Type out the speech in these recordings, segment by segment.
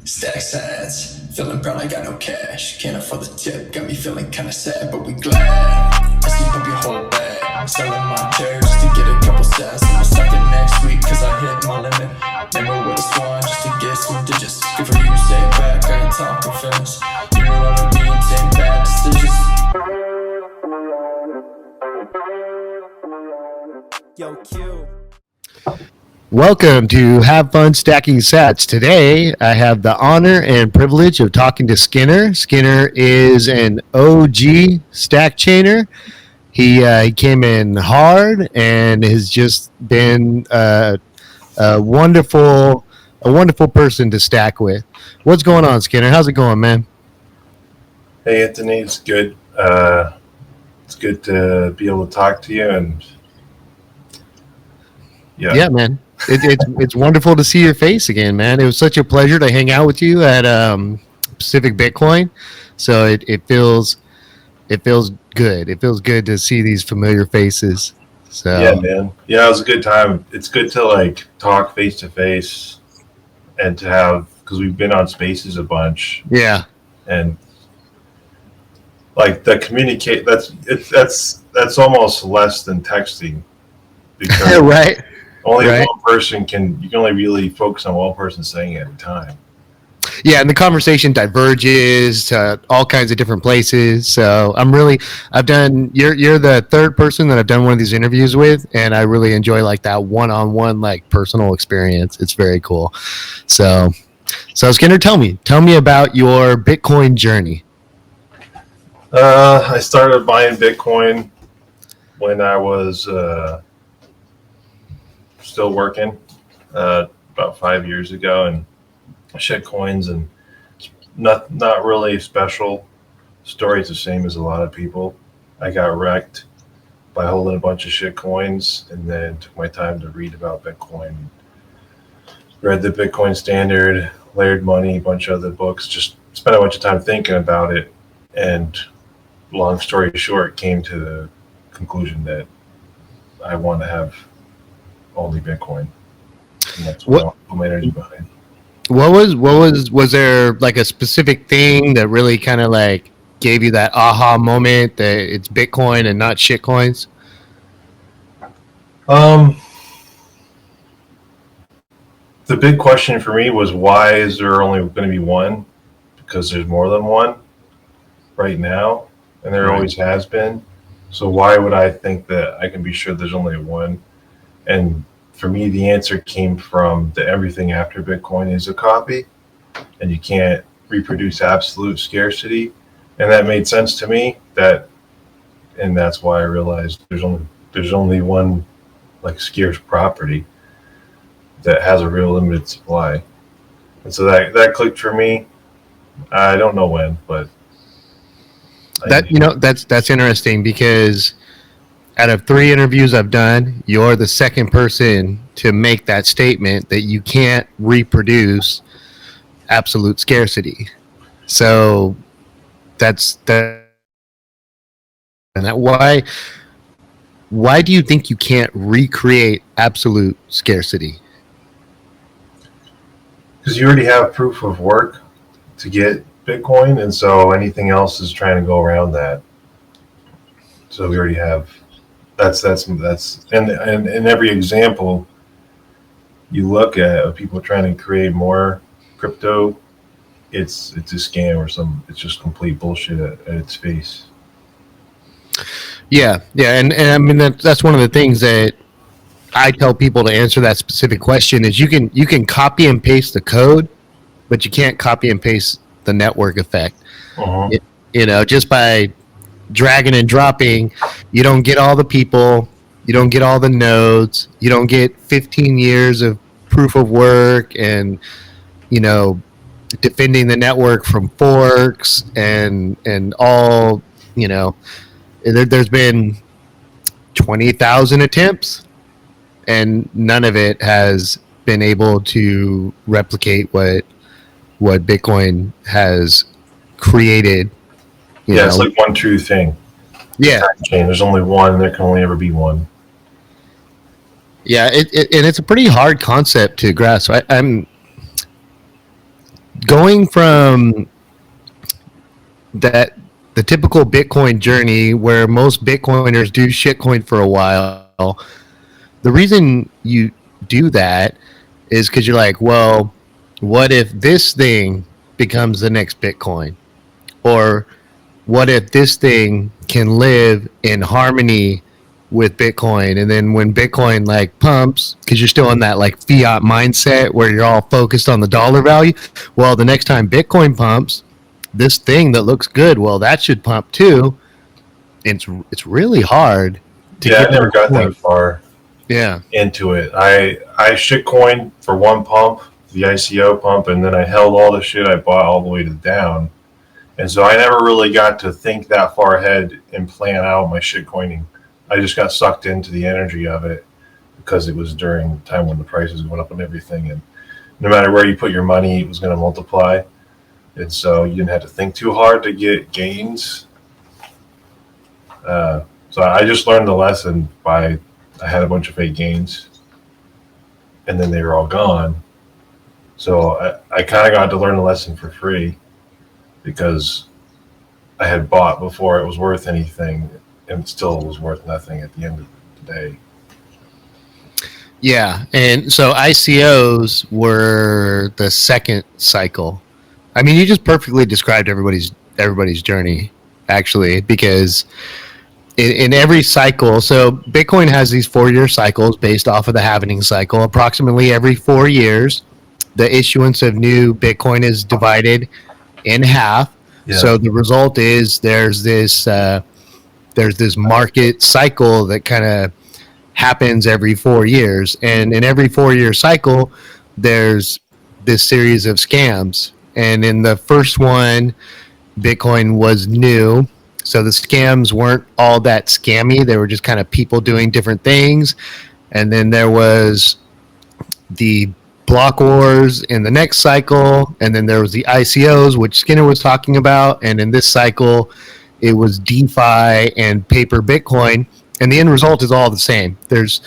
Stack sides, feeling brown, I got no cash. Can't afford the tip, got me feeling kinda sad, but we glad. I sleep up your whole bag, selling my chairs to get a couple cents. I'ma suck it next week, cause I hit my limit. Never with a swan, just to get some digits. Good for you, stay back, I ain't talking finish. You know what I mean, take bad decisions. Yo, Q. Welcome to Have Fun Stacking Sats. Today, I have the honor and privilege of talking to Skinner. Skinner is an OG stack chainer. He came in hard and has just been a wonderful person to stack with. What's going on, Skinner? How's it going, man? Hey, Anthony. It's good. It's good to be able to talk to you, and yeah, man. It's wonderful to see your face again, man. It was such a pleasure to hang out with you at Pacific Bitcoin. So it feels good. It feels good to see these familiar faces. So yeah, man. Yeah, it was a good time. It's good to like talk face to face and to have, because we've been on Spaces a bunch. Yeah, and like the communicate. That's almost less than texting, because right. Only one person you can only really focus on one person saying it at a time. Yeah, and the conversation diverges to all kinds of different places. So you're the third person that I've done one of these interviews with, and I really enjoy like that one-on-one like personal experience. It's very cool. So Skinner, tell me about your Bitcoin journey. I started buying Bitcoin when I was still working about 5 years ago, and shit coins, and not really special stories, the same as a lot of people. I got wrecked by holding a bunch of shit coins, and then took my time to read about Bitcoin, read the Bitcoin Standard, Layered Money, a bunch of other books, just spent a bunch of time thinking about it, and long story short, came to the conclusion that I want to have only Bitcoin, and that's what I put my energy behind. Was there like a specific thing that really kind of like gave you that aha moment that it's Bitcoin and not shit coins? The big question for me was, why is there only going to be one? Because there's more than one right now, and there always has been. So why would I think that I can be sure there's only one? And for me, the answer came from the everything after Bitcoin is a copy, and you can't reproduce absolute scarcity. And that made sense to me, and that's why I realized there's only one like scarce property that has a real limited supply. And so that clicked for me. I don't know when, but that's interesting, because out of 3 interviews I've done, you're the second person to make that statement that you can't reproduce absolute scarcity. So that's that. And that why do you think you can't recreate absolute scarcity? Because you already have proof of work to get Bitcoin, and so anything else is trying to go around that. So we already have. That's and in every example you look at of people trying to create more crypto, it's a scam or it's just complete bullshit at its face. Yeah, and I mean that's one of the things that I tell people to answer that specific question is you can copy and paste the code, but you can't copy and paste the network effect. Just by dragging and dropping, you don't get all the people, you don't get all the nodes, you don't get 15 years of proof of work and defending the network from forks and all. There's been 20,000 attempts, and none of it has been able to replicate what Bitcoin has created. It's like one true thing. Yeah. There's only one, and there can only ever be one. Yeah, and it's a pretty hard concept to grasp. I'm going from that the typical Bitcoin journey where most Bitcoiners do shitcoin for a while. The reason you do that is because you're like, well, what if this thing becomes the next Bitcoin? Or what if this thing can live in harmony with Bitcoin? And then when Bitcoin like pumps, because you're still in that like fiat mindset where you're all focused on the dollar value, well, the next time Bitcoin pumps, this thing that looks good, well, that should pump too. It's really hard to Yeah, get I never to the got that point. far Yeah. into it. I shitcoined for one pump, the ICO pump, and then I held all the shit I bought all the way to down. And so I never really got to think that far ahead and plan out my shitcoining. I just got sucked into the energy of it because it was during the time when the prices went up and everything. And no matter where you put your money, it was going to multiply. And so you didn't have to think too hard to get gains. So I just learned the lesson by I had a bunch of fake gains, and then they were all gone. So I kind of got to learn the lesson for free because I had bought before it was worth anything, and it still was worth nothing at the end of the day. Yeah, and so ICOs were the second cycle. I mean, you just perfectly described everybody's journey, actually, because in every cycle, so Bitcoin has these 4-year cycles based off of the halving cycle. Approximately every 4 years, the issuance of new Bitcoin is divided in half. Yeah. So the result is there's this market cycle that kind of happens every 4 years, and in every 4-year cycle, there's this series of scams. And in the first one, Bitcoin was new. So the scams weren't all that scammy. They were just kind of people doing different things. And then there was the block wars in the next cycle. And then there was the ICOs, which Skinner was talking about. And in this cycle, it was DeFi and paper Bitcoin. And the end result is all the same. There's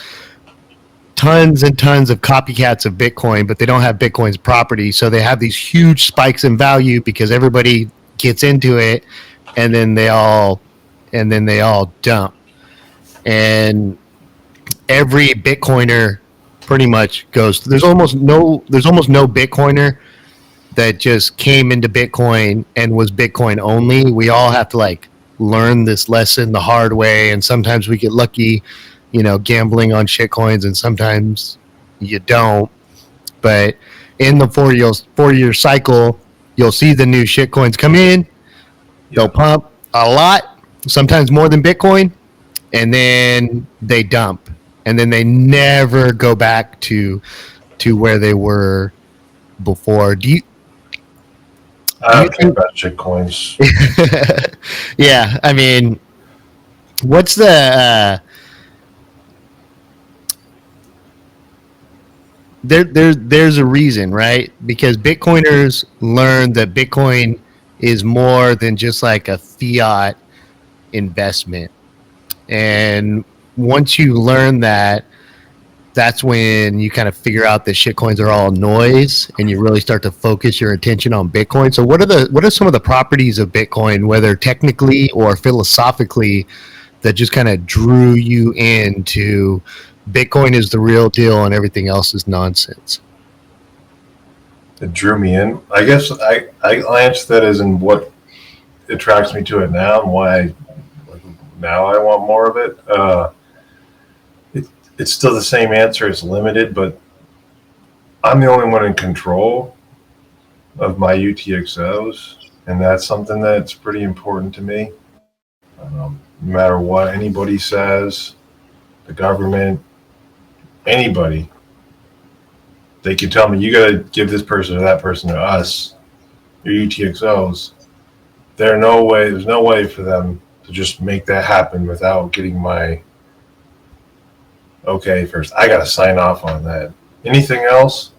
tons and tons of copycats of Bitcoin, but they don't have Bitcoin's property. So they have these huge spikes in value because everybody gets into it, and then they all dump. And every Bitcoiner pretty much goes. There's almost no Bitcoiner that just came into Bitcoin and was Bitcoin only. We all have to like learn this lesson the hard way, and sometimes we get lucky, gambling on shitcoins, and sometimes you don't. But in the 4-year cycle, you'll see the new shitcoins come in. They'll pump a lot, sometimes more than Bitcoin, and then they dump, and then they never go back to where they were before. I don't care about shitcoins. Yeah, I mean, what's the there's a reason, right? Because Bitcoiners learned that Bitcoin is more than just like a fiat investment. And once you learn that, that's when you kind of figure out that shitcoins are all noise, and you really start to focus your attention on Bitcoin. So what are some of the properties of Bitcoin, whether technically or philosophically, that just kind of drew you into Bitcoin is the real deal and everything else is nonsense? It drew me in. I guess I answer that as in what attracts me to it now and why now I want more of it. It's still the same answer. It's limited, but I'm the only one in control of my UTXOs, and that's something that's pretty important to me. No matter what anybody says, the government, anybody, they can tell me, you got to give this person or that person or us your UTXOs. There's no way for them to just make that happen without getting my okay first. I got to sign off on that. Anything else,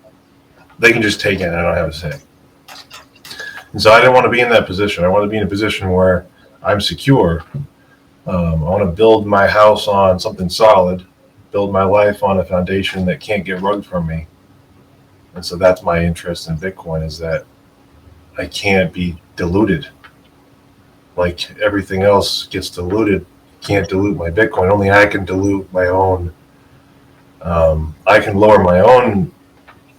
they can just take it and I don't have a say. And so I didn't want to be in that position. I want to be in a position where I'm secure. I want to build my house on something solid, build my life on a foundation that can't get rugged from me. And so that's my interest in Bitcoin, is that I can't be diluted. Like everything else gets diluted, can't dilute my Bitcoin. Only I can dilute my own. I can lower my own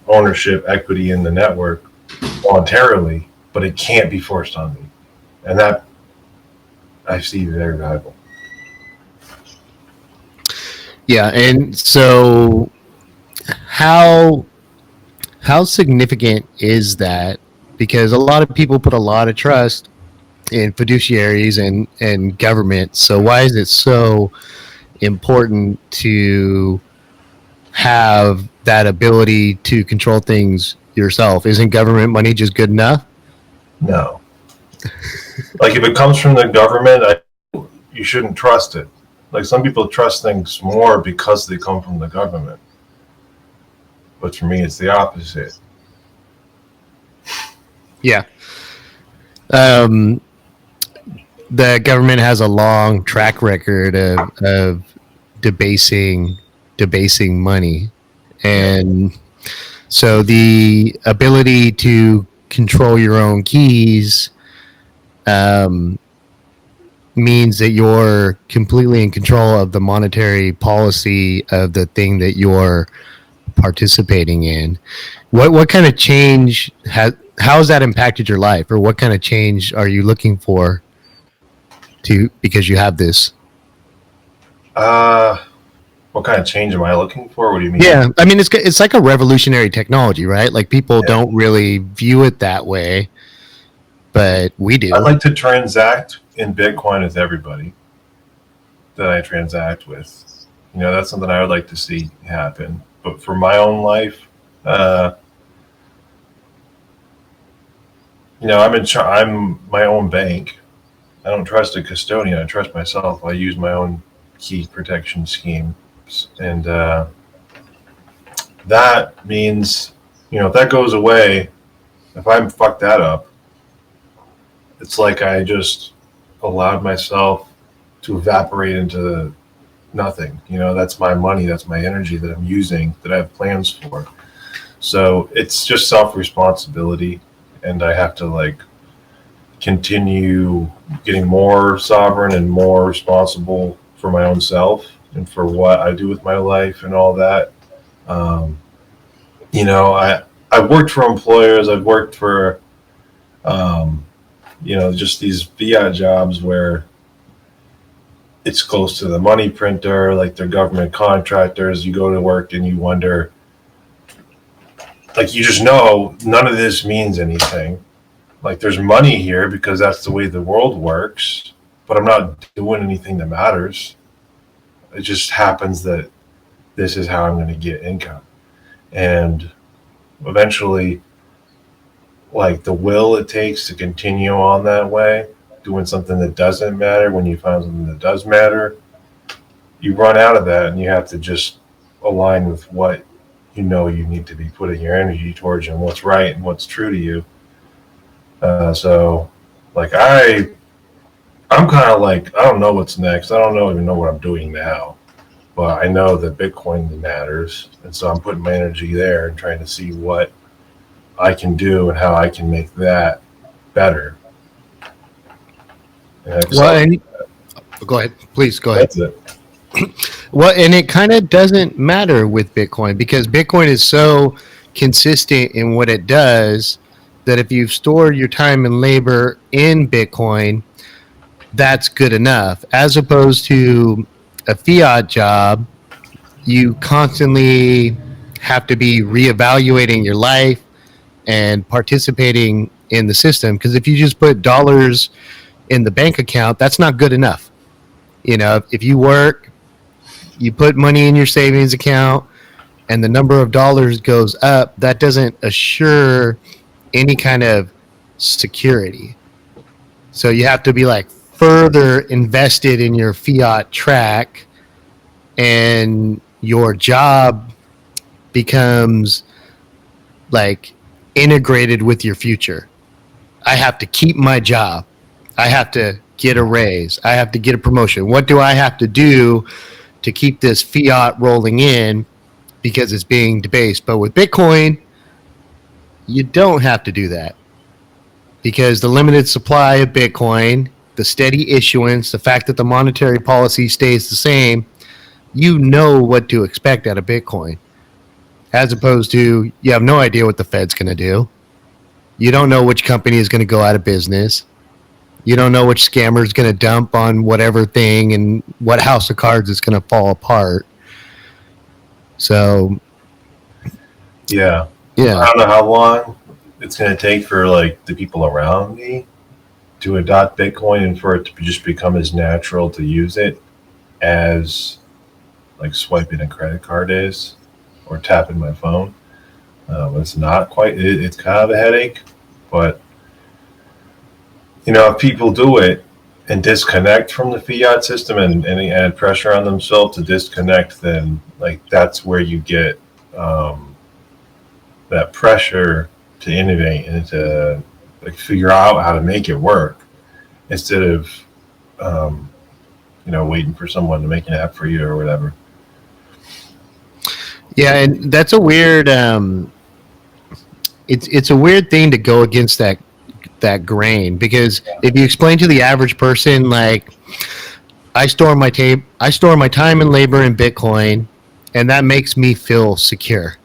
ownership equity in the network voluntarily, but it can't be forced on me. And that I see very valuable. Yeah, and so how significant is that? Because a lot of people put a lot of trust in fiduciaries and government. So why is it so important to have that ability to control things yourself? Isn't government money just good enough? No. Like if it comes from the government, you shouldn't trust it. Like some people trust things more because they come from the government. But for me, it's the opposite. Yeah. The government has a long track record of debasing money. And so the ability to control your own keys means that you're completely in control of the monetary policy of the thing that you're participating in. What kind of change how has that impacted your life, or what kind of change are you looking for because you have this? What kind of change am I looking for? What do you mean? Yeah, I mean it's like a revolutionary technology, right? Like people don't really view it that way, but we do. I'd like to transact in Bitcoin with everybody that I transact with. You know, that's something I would like to see happen. But for my own life, you know, I'm my own bank. I don't trust a custodian. I trust myself. I use my own key protection scheme. And that means, you know, if that goes away, if I fuck that up, it's like I just allowed myself to evaporate into nothing. You know, that's my money, that's my energy that I'm using, that I have plans for. So it's just self-responsibility, and I have to like continue getting more sovereign and more responsible for my own self and for what I do with my life and all that. You know, I've worked for employers. I've worked for, you know, just these fiat jobs where it's close to the money printer, like they're government contractors. You go to work and you wonder, like, you just know none of this means anything. Like there's money here because that's the way the world works, but I'm not doing anything that matters. It just happens that this is how I'm going to get income. And eventually, like the will it takes to continue on that way, doing something that doesn't matter when you find something that does matter, you run out of that and you have to just align with what you know you need to be putting your energy towards and what's right and what's true to you. So like I'm kind of like, I don't know what's next. I don't even know what I'm doing now, but I know that Bitcoin matters. And so I'm putting my energy there and trying to see what I can do and how I can make that better. Well, go ahead. Please go ahead. That's it. Well, and it kind of doesn't matter with Bitcoin because Bitcoin is so consistent in what it does that if you've stored your time and labor in Bitcoin, that's good enough. As opposed to a fiat job, you constantly have to be reevaluating your life and participating in the system. Because if you just put dollars in the bank account, that's not good enough. You know, if you work, you put money in your savings account and the number of dollars goes up, that doesn't assure any kind of security. So you have to be like further invested in your fiat track, and your job becomes like integrated with your future. I have to keep my job. I have to get a raise. I have to get a promotion. What do I have to do to keep this fiat rolling in because it's being debased. But with Bitcoin, you don't have to do that because the limited supply of Bitcoin, the steady issuance, the fact that the monetary policy stays the same, you know what to expect out of Bitcoin. As opposed to you have no idea what the Fed's going to do. You don't know which company is going to go out of business. You don't know which scammer is going to dump on whatever thing and what house of cards is going to fall apart. So, Yeah. I yeah. don't know how long it's going to take for like the people around me to adopt Bitcoin and for it to just become as natural to use it as like swiping a credit card is or tapping my phone. It's not quite, it's kind of a headache, but you know, if people do it and disconnect from the fiat system and add pressure on themselves to disconnect, then like that's where you get that pressure to innovate and to like figure out how to make it work instead of you know, waiting for someone to make an app for you or whatever. Yeah, and that's a weird it's a weird thing to go against that grain, because if you explain to the average person like I store my time and labor in Bitcoin and that makes me feel secure.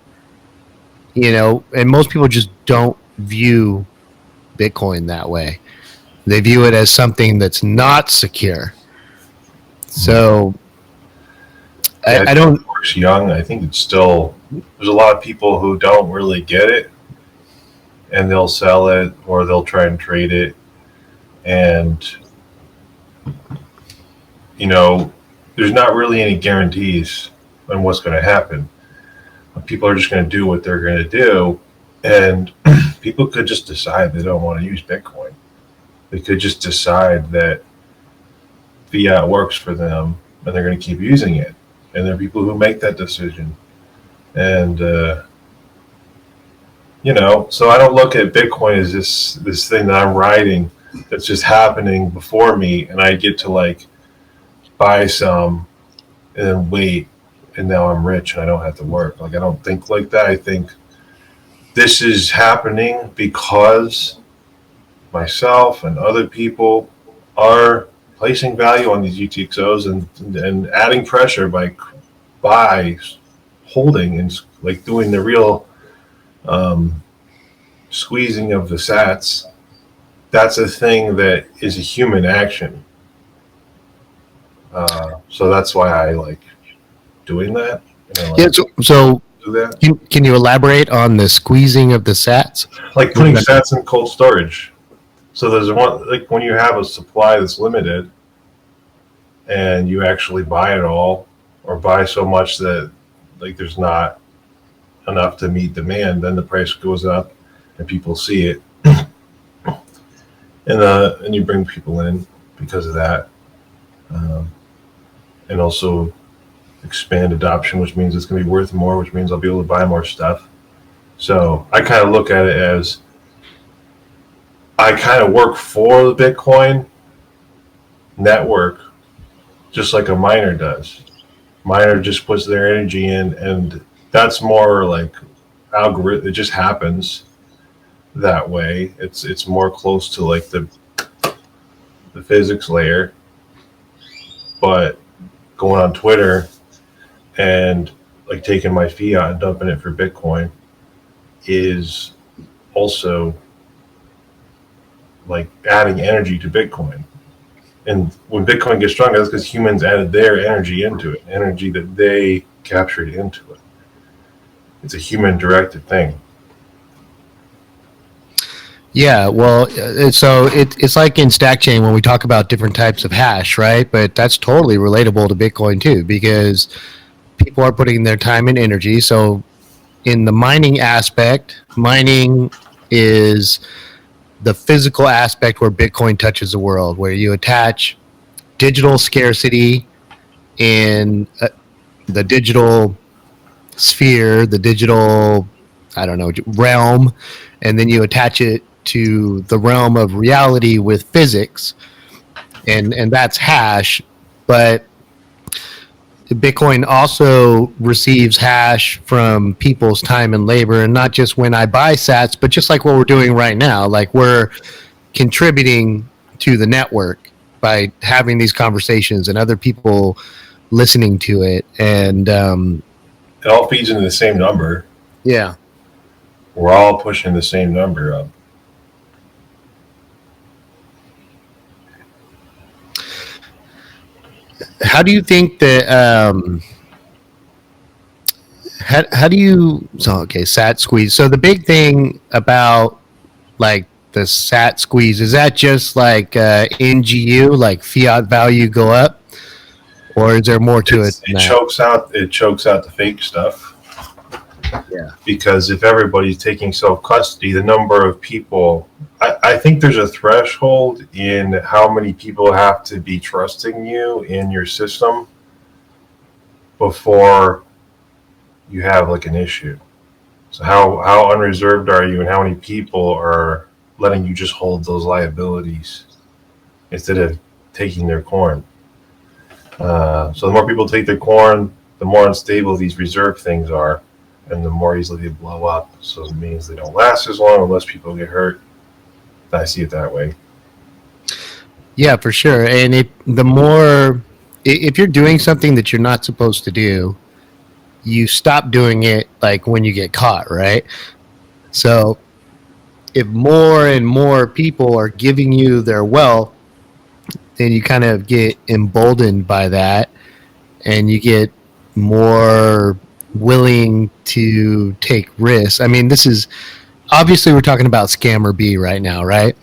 You know, and most people just don't view Bitcoin that way. They view it as something that's not secure. So I don't. Of course, young. I think it's still there's a lot of people who don't really get it, and they'll sell it or they'll try and trade it, and you know, there's not really any guarantees on what's going to happen. People are just going to do what they're going to do, and people could just decide they don't want to use Bitcoin. They could just decide that fiat works for them, and they're going to keep using it. And there are people who make that decision, and you know, so I don't look at Bitcoin as this thing that I'm riding that's just happening before me, and I get to like buy some and then wait. And now I'm rich and I don't have to work. Like, I don't think like that. I think this is happening because myself and other people are placing value on these UTXOs and adding pressure by holding and like doing the real squeezing of the sats. That's a thing that is a human action. So that's why I like doing that. Yeah. So do that. can you elaborate on the squeezing of the sats? Like putting sats in cold storage. So there's one, like when you have a supply that's limited and you actually buy it all or buy so much that like there's not enough to meet demand, then the price goes up and people see it. And you bring people in because of that. And also expand adoption, which means it's going to be worth more, which means I'll be able to buy more stuff. So I kind of look at it as I kind of work for the Bitcoin network, just like a miner does. Miner just puts their energy in, and that's more like algorithm. It just happens that way. It's more close to like the physics layer. But going on Twitter and like taking my fiat and dumping it for Bitcoin is also like adding energy to Bitcoin. And when Bitcoin gets stronger, that's because humans added their energy into it, energy that they captured into it. It's a human directed thing. Yeah, well, so it's like in Stack Chain when we talk about different types of hash, right? But that's totally relatable to Bitcoin too, because people are putting their time and energy. So in the mining aspect, mining is the physical aspect where Bitcoin touches the world, where you attach digital scarcity in the digital sphere, the digital, I don't know, realm, and then you attach it to the realm of reality with physics, and that's hash. But Bitcoin also receives hash from people's time and labor, and not just when I buy sats, but just like what we're doing right now. Like we're contributing to the network by having these conversations and other people listening to it. And It all feeds into the same number. yeah. We're all pushing the same number up. How do you think that how do you sat squeeze. So the big thing about like the sat squeeze, is that just like NGU, like fiat value go up, or is there more to it than It that? chokes out the fake stuff. Yeah. Because if everybody's taking self-custody, the number of people, I think there's a threshold in how many people have to be trusting you in your system before you have like an issue. So how unreserved are you, and how many people are letting you just hold those liabilities instead of taking their corn? So the more people take their corn, the more unstable these reserve things are, and the more easily they blow up. So it means they don't last as long unless people get hurt. I see it that way. Yeah, for sure. And the more, if you're doing something that you're not supposed to do, you stop doing it like when you get caught, right? So if more and more people are giving you their wealth, then you kind of get emboldened by that, and you get more willing to take risks. I mean, this is obviously we're talking about Scammer B right now, right?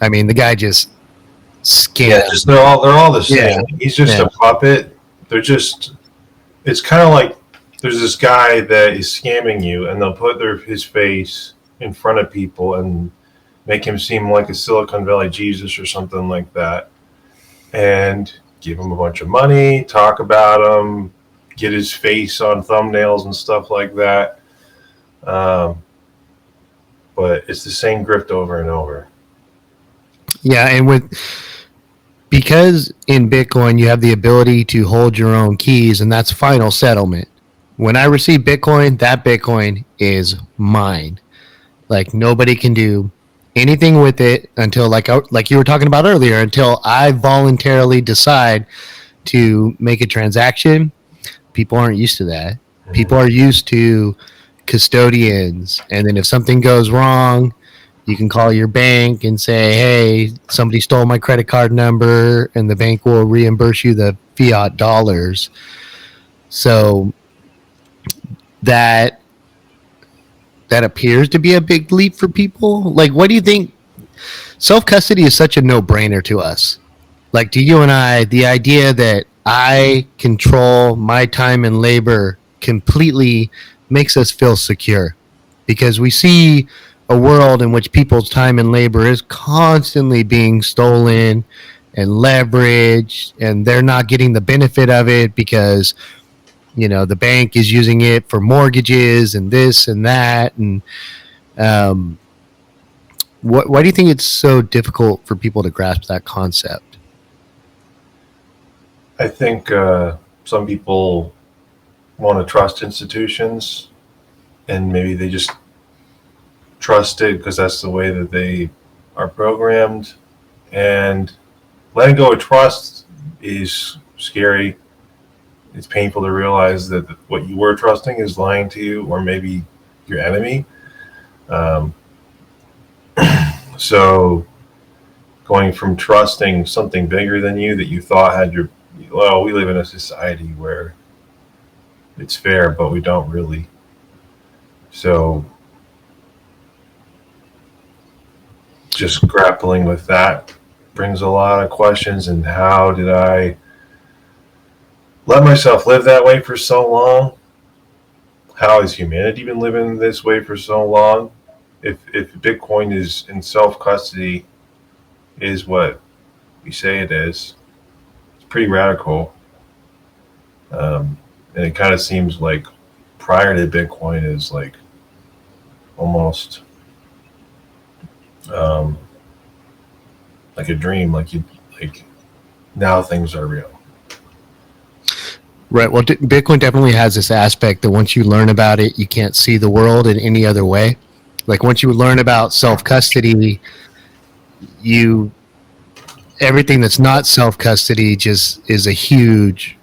I mean, the guy just scammed. Just they're all the same. Yeah. He's just Yeah. a puppet. They're just. It's kind of like there's this guy that is scamming you, and they'll put his face in front of people and make him seem like a Silicon Valley Jesus or something like that, and give him a bunch of money, talk about him, get his face on thumbnails and stuff like that. But it's the same grift over and over. Yeah, and because in Bitcoin you have the ability to hold your own keys, and that's final settlement. When I receive Bitcoin, that Bitcoin is mine. Like nobody can do anything with it until like you were talking about earlier, until I voluntarily decide to make a transaction. People aren't used to that. People are used to custodians, and then if something goes wrong, you can call your bank and say, hey, somebody stole my credit card number, and the bank will reimburse you the fiat dollars. So that appears to be a big leap for people. Like, what do you think? Self-custody is such a no-brainer to us. Like, to you and I, the idea that I control my time and labor completely makes us feel secure, because we see a world in which people's time and labor is constantly being stolen and leveraged, and they're not getting the benefit of it because the bank is using it for mortgages and this and that. And why do you think it's so difficult for people to grasp that concept? I think some people want to trust institutions, and maybe they just trust it because that's the way that they are programmed. And letting go of trust is scary. It's painful to realize that what you were trusting is lying to you, or maybe your enemy. So going from trusting something bigger than you that you thought had we live in a society where it's fair, but we don't really. So just grappling with that brings a lot of questions. And how did I let myself live that way for so long? How has humanity been living this way for so long? If Bitcoin is in self-custody is what we say it is, it's pretty radical. And it kind of seems like prior to Bitcoin is like almost like a dream, like now things are real. Right. Well, Bitcoin definitely has this aspect that once you learn about it, you can't see the world in any other way. Like once you learn about self custody, you everything that's not self custody just is a huge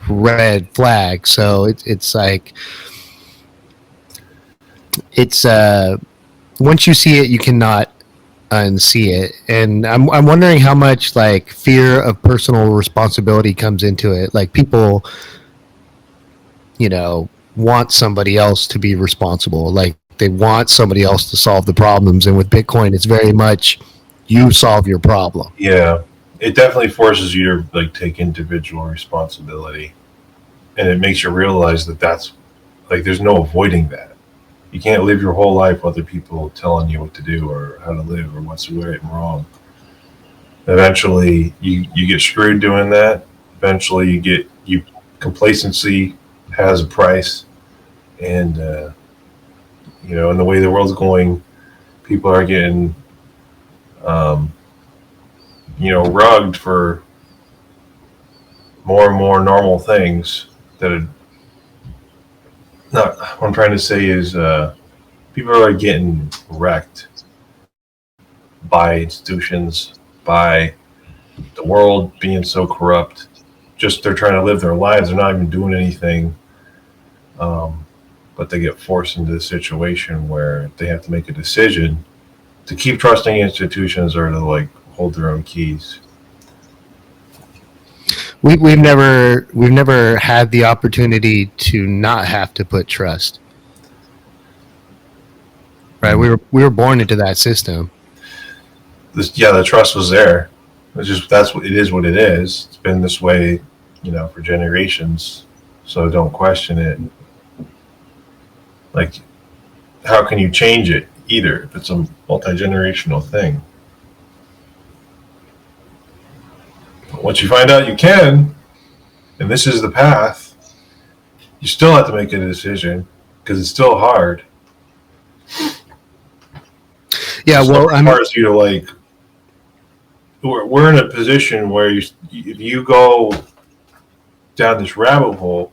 red flag. So it's like it's once you see it, you cannot unsee it. And I'm wondering how much like fear of personal responsibility comes into it. Like people, want somebody else to be responsible. Like they want somebody else to solve the problems. And with Bitcoin, it's very much you solve your problem. Yeah, it definitely forces you to like take individual responsibility, and it makes you realize that that's like there's no avoiding that. You can't live your whole life with other people telling you what to do or how to live or what's right and wrong. Eventually, you get screwed doing that. Eventually, you complacency has a price, and in the way the world's going, people are getting rugged for more and more normal things that are not. What I'm trying to say is people are getting wrecked by institutions, by the world being so corrupt. Just they're trying to live their lives. They're not even doing anything. But they get forced into a situation where they have to make a decision to keep trusting institutions or to like hold their own keys. We've never had the opportunity to not have to put trust. Right? We were born into that system. The trust was there. It's just it is what it is. It's been this way, for generations. So don't question it. Like, how can you change it either if it's a multi-generational thing? But once you find out you can, and this is the path, you still have to make a decision because it's still hard. Yeah, well, as far as you to like, we're in a position where if you go down this rabbit hole,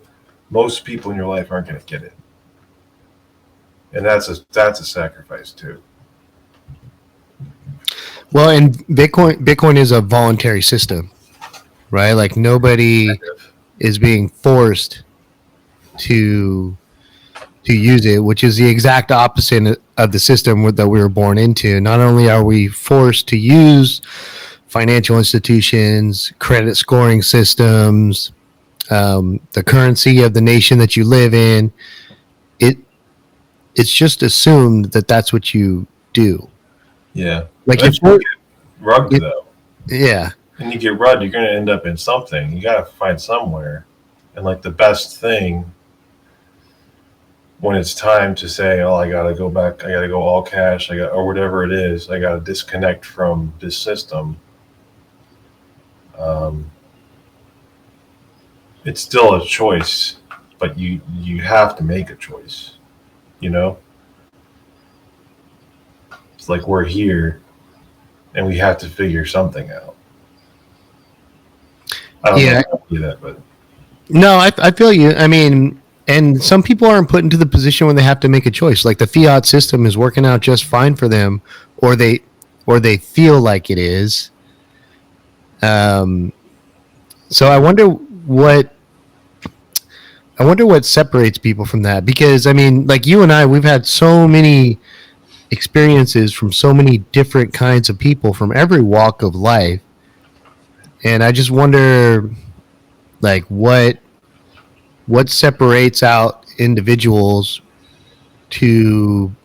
most people in your life aren't going to get it. And that's a sacrifice too. Well, and Bitcoin is a voluntary system, right? Like nobody is being forced to use it, which is the exact opposite of the system that we were born into. Not only are we forced to use financial institutions, credit scoring systems, the currency of the nation that you live in, it's just assumed that that's what you do. Yeah. Like if you get rugged though. Yeah. And you get rugged, you're going to end up in something. You got to find somewhere. And like the best thing when it's time to say, oh, I got to go back, I got to go all cash, or whatever it is, I got to disconnect from this system. It's still a choice, but you have to make a choice. It's like we're here and we have to figure something out. I don't know how to do that, but no, I feel you. I mean, and some people aren't put into the position when they have to make a choice. Like the fiat system is working out just fine for them, or they feel like it is. So I wonder what separates people from that, because I mean, like you and I, we've had so many experiences from so many different kinds of people from every walk of life, and I just wonder, like, what separates out individuals to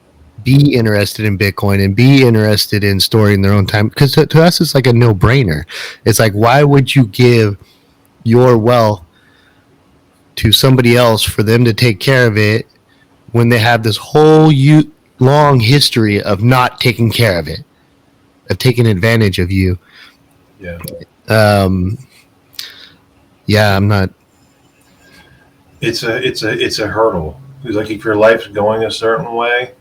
be interested in Bitcoin and be interested in storing their own time, because to us it's like a no-brainer. It's like, why would you give your wealth to somebody else for them to take care of it when they have this whole long history of not taking care of it, of taking advantage of you? Yeah. I'm not. It's a hurdle. It's like if your life's going a certain way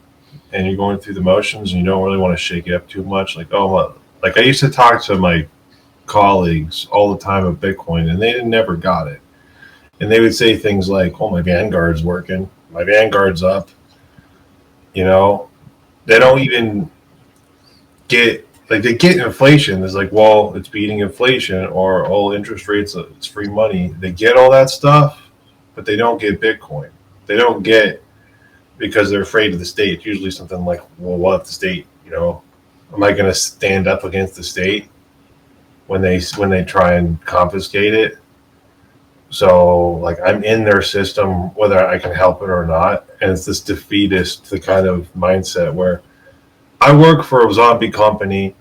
and you're going through the motions and you don't really want to shake it up too much, like, like I used to talk to my colleagues all the time of Bitcoin and they never got it. And they would say things like, "Oh, my Vanguard's working. My Vanguard's up." You know, they don't even get like they get inflation. It's like, well, it's beating inflation, or oh, interest rates, it's free money. They get all that stuff, but they don't get Bitcoin. They don't get because they're afraid of the state. It's usually something like, well, what if the state? Am I going to stand up against the state when they try and confiscate it? So like I'm in their system whether I can help it or not, and it's this defeatist the kind of mindset where I work for a zombie company.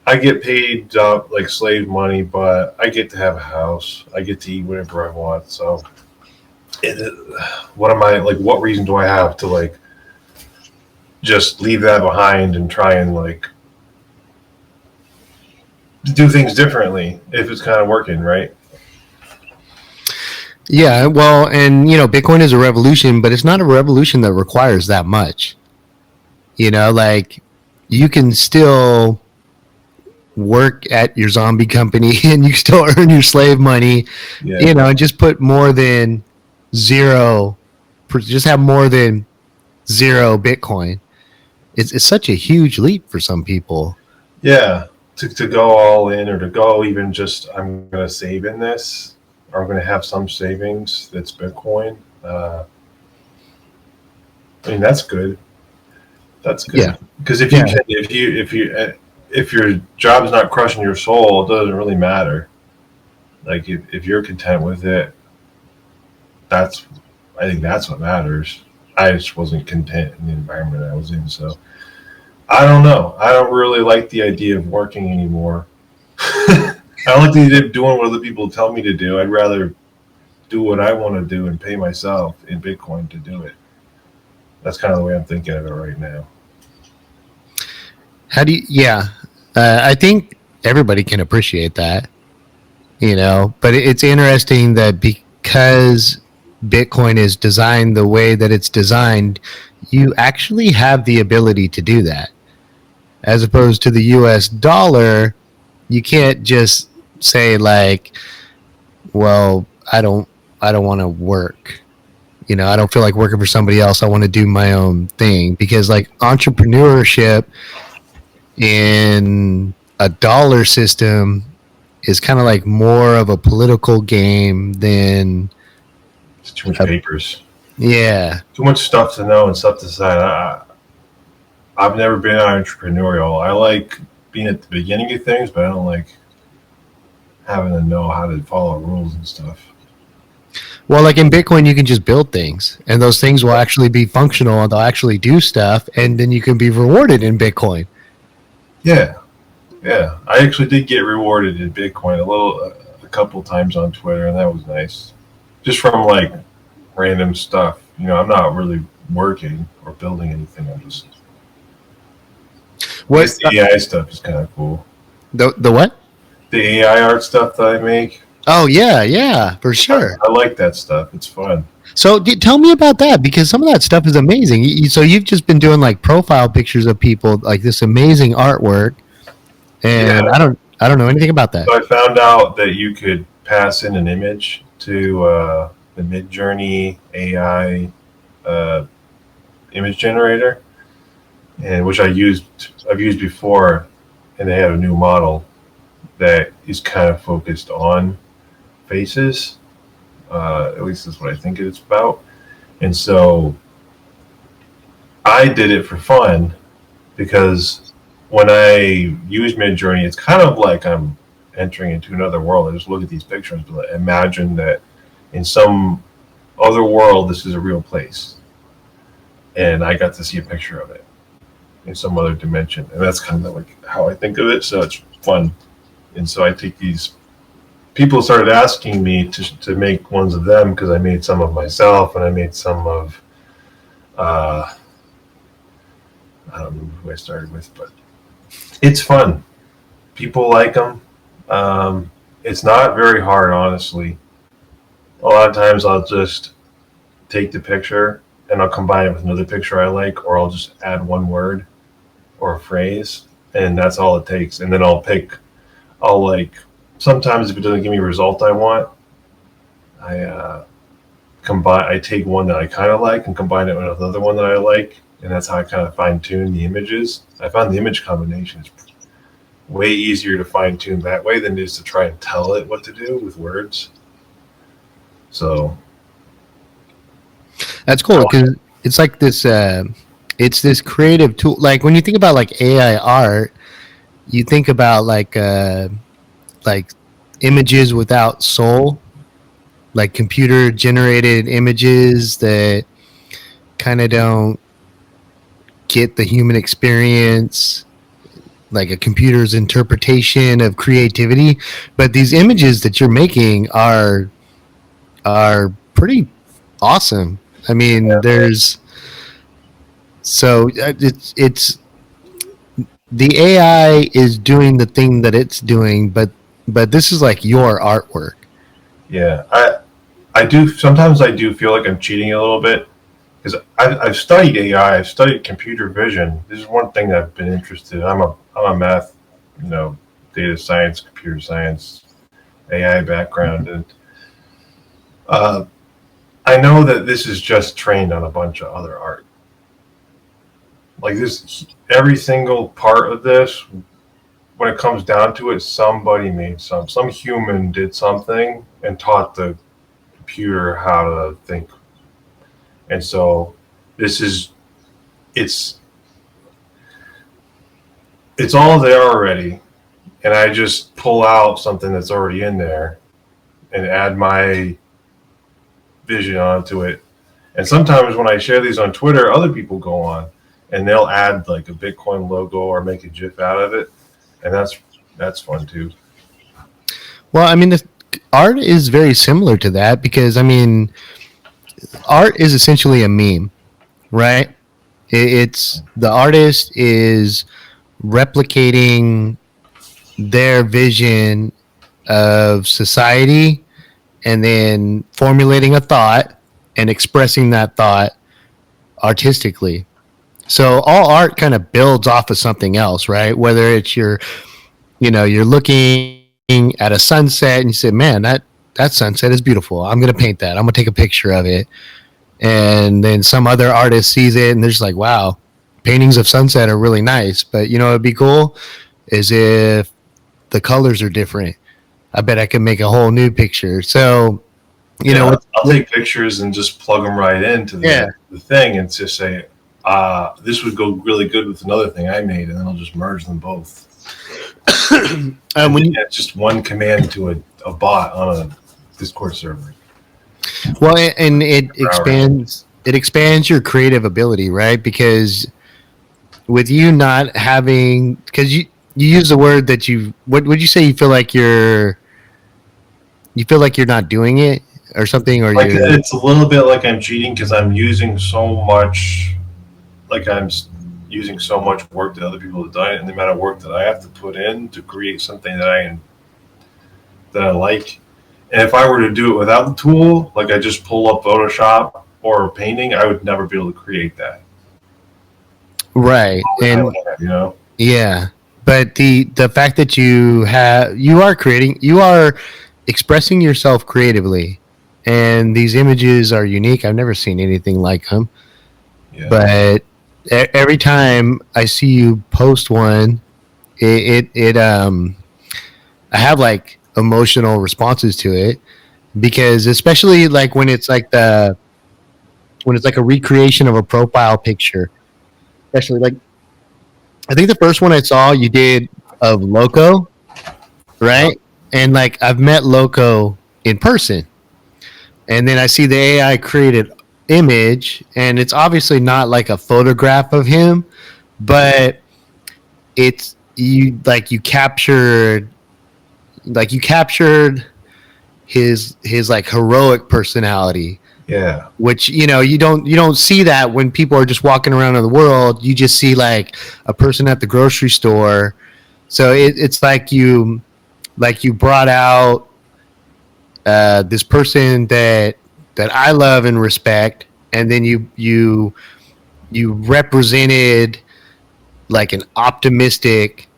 I get paid like slave money, but I get to have a house. I get to eat whatever I want. So, what am I like? What reason do I have to like just leave that behind and try and like do things differently if it's kind of working, right? Yeah, well, and Bitcoin is a revolution, but it's not a revolution that requires that much. Like you can still work at your zombie company and you still earn your slave money, and just put more than zero, just have more than zero Bitcoin. It's such a huge leap for some people. Yeah, to go all in or to go even just I'm going to save in this. Or I'm going to have some savings that's Bitcoin. I mean, that's good. That's good. Yeah. Because if your job's not crushing your soul, it doesn't really matter. Like if you're content with it, I think that's what matters. I just wasn't content in the environment I was in, so I don't know. I don't really like the idea of working anymore. I don't like the idea of doing what other people tell me to do. I'd rather do what I want to do and pay myself in Bitcoin to do it. That's kind of the way I'm thinking of it right now. I think everybody can appreciate that, but it's interesting that because Bitcoin is designed the way that it's designed, you actually have the ability to do that. As opposed to the US dollar, you can't just say like, well, I don't want to work. I don't feel like working for somebody else. I want to do my own thing, because like entrepreneurship in a dollar system is kind of like more of a political game than it's too much papers. Yeah. Too much stuff to know and stuff to decide. I've never been entrepreneurial. I like being at the beginning of things, but I don't like having to know how to follow rules and stuff. Well, like in Bitcoin, you can just build things, and those things will actually be functional, and they'll actually do stuff, and then you can be rewarded in Bitcoin. Yeah. I actually did get rewarded in Bitcoin a couple times on Twitter, and that was nice. Just from like random stuff. I'm not really working or building anything. I'm just. The AI stuff is kind of cool. The what? The AI art stuff that I make. Oh, yeah, for sure. I like that stuff. It's fun. So tell me about that, because some of that stuff is amazing. So you've just been doing like profile pictures of people, like this amazing artwork, and I don't know anything about that. So I found out that you could pass in an image to the Midjourney AI image generator, and which I've used before, and they have a new model that is kind of focused on faces. At least that's what I think it's about. And so I did it for fun, because when I use Midjourney, it's kind of like I'm entering into another world. I just look at these pictures, but imagine that in some other world, this is a real place. And I got to see a picture of it in some other dimension. And that's kind of like how I think of it. So it's fun. And so I take these. People started asking me to make ones of them, because I made some of myself, and I made some of, I don't remember who I started with, but it's fun. People like them. It's not very hard, honestly. A lot of times I'll just take the picture and I'll combine it with another picture I like, or I'll just add one word or a phrase, and that's all it takes. And then sometimes if it doesn't give me a result I want, I take one that I kind of like and combine it with another one that I like, and that's how I kind of fine tune the images. I found the image combination is way easier to fine tune that way than it is to try and tell it what to do with words. So That's cool because it's like this. It's this creative tool. Like when you think about like AI art, you think about like images without soul, like computer generated images that kind of don't get the human experience, like a computer's interpretation of creativity. But these images that you're making are pretty awesome. I mean, there's so it's the AI is doing the thing that it's doing, but this is like your artwork. yeah, I do sometimes I do feel like I'm cheating a little bit because I've studied AI, I've studied computer vision. This is one thing that I've been interested in. I'm a math, data science, computer science, AI background, and I know that this is just trained on a bunch of other art. Like this, every single part of this, when it comes down to it, somebody made some human did something and taught the computer how to think. And so this is, it's all there already. And I just pull out something that's already in there and add my vision onto it. And sometimes when I share these on Twitter, other people go on and they'll add like a Bitcoin logo or make a GIF out of it. And that's fun too. Well, I mean, the art is very similar to that because I mean, art is essentially a meme, right? It's the artist is replicating their vision of society and then formulating a thought and expressing that thought artistically. So all art kind of builds off of something else, right? Whether it's you're looking at a sunset and you say, man, that sunset is beautiful. I'm going to paint that. I'm going to take a picture of it. And then some other artist sees it and they're just like, wow, paintings of sunset are really nice. But it'd be cool is if the colors are different. I bet I could make a whole new picture. So, I'll take pictures and just plug them right into the thing and just say, this would go really good with another thing I made, and then I'll just merge them both. It's just one command to a bot on a Discord server. Well, and it expands your creative ability, right? Because with you not having, because you use the word that what would you say? You feel like you're not doing it or something, or like it's a little bit like I'm cheating because I'm using so much. Like I'm using so much work that other people have done, and the amount of work that I have to put in to create something that I like. And if I were to do it without the tool, like I just pull up Photoshop or painting, I would never be able to create that. Right. And yeah. But the fact that you are expressing yourself creatively, and these images are unique. I've never seen anything like them. Yeah. But every time I see you post one, I have like emotional responses to it, because especially like when it's like a recreation of a profile picture, especially like I think the first one I saw you did of Loco, right? And like I've met Loco in person, and then I see the AI created image, and it's obviously not like a photograph of him, but it's you captured his like heroic personality. Yeah. Which you don't see that when people are just walking around in the world. You just see like a person at the grocery store. So it's like you brought out this person that I love and respect, and then you represented like an optimistic